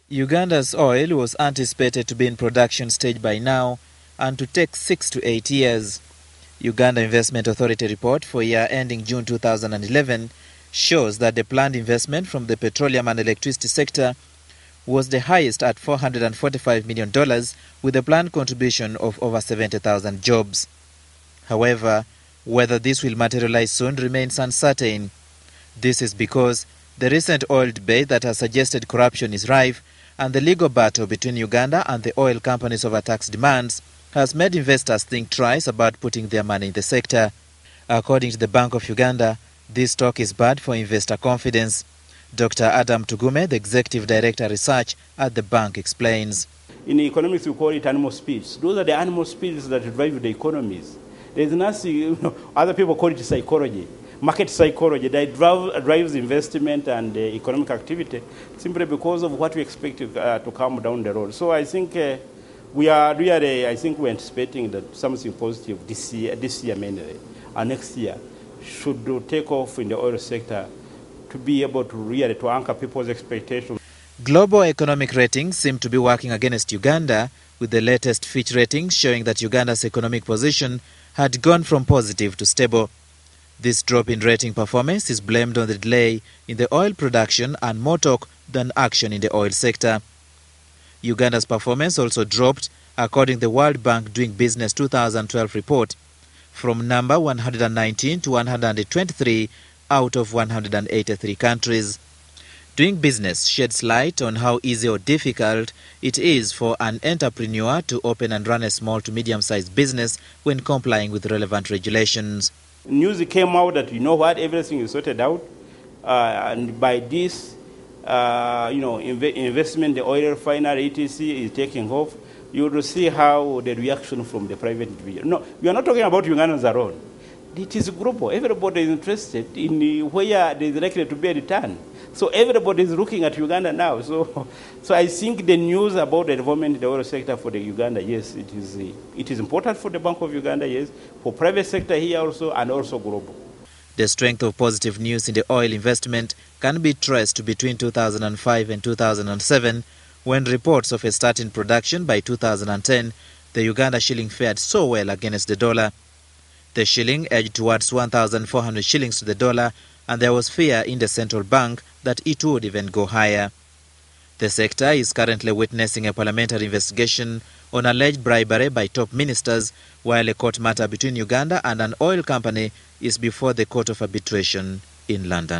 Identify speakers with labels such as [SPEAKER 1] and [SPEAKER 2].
[SPEAKER 1] Uganda's oil was anticipated to be in production stage by now and to take 6 to 8 years. Uganda Investment Authority report for year ending June 2011 shows that the planned investment from the petroleum and electricity sector was the highest at $445 million, with a planned contribution of over 70,000 jobs. However, whether this will materialize soon remains uncertain. This is because the recent oil debate that has suggested corruption is rife, and the legal battle between Uganda and the oil companies over tax demands has made investors think twice about putting their money in the sector. According to the Bank of Uganda, this talk is bad for investor confidence. Dr. Adam Tugume, the Executive Director Research at the bank, explains.
[SPEAKER 2] In economics, we call it animal spirits. Those are the animal spirits that drive the economies. There's nothing, other people call it psychology. Market psychology that drives investment and economic activity simply because of what we expect to come down the road. So I think we are really, we're anticipating that something positive this year mainly, and next year should take off in the oil sector to be able to really to anchor people's expectations.
[SPEAKER 1] Global economic ratings seem to be working against Uganda, with the latest Fitch ratings showing that Uganda's economic position had gone from positive to stable. This drop in rating performance is blamed on the delay in the oil production and more talk than action in the oil sector. Uganda's performance also dropped, according to the World Bank Doing Business 2012 report, from number 119 to 123 out of 183 countries. Doing Business sheds light on how easy or difficult it is for an entrepreneur to open and run a small to medium-sized business when complying with relevant regulations.
[SPEAKER 2] News came out that everything is sorted out, and by this, investment, the oil refinery, etc., is taking off. You will see how the reaction from the private individual. No, we are not talking about Ugandans alone. It is global. Everybody is interested in where there is likely to be a return. So everybody is looking at Uganda now. So I think the news about the development in the oil sector for the Uganda, yes, it is important for the Bank of Uganda, yes, for private sector here also, and also global.
[SPEAKER 1] The strength of positive news in the oil investment can be traced to between 2005 and 2007, when reports of a start in production by 2010, the Uganda shilling fared so well against the dollar. The shilling edged towards 1,400 shillings to the dollar, and there was fear in the central bank that it would even go higher. The sector is currently witnessing a parliamentary investigation on alleged bribery by top ministers, while a court matter between Uganda and an oil company is before the Court of Arbitration in London.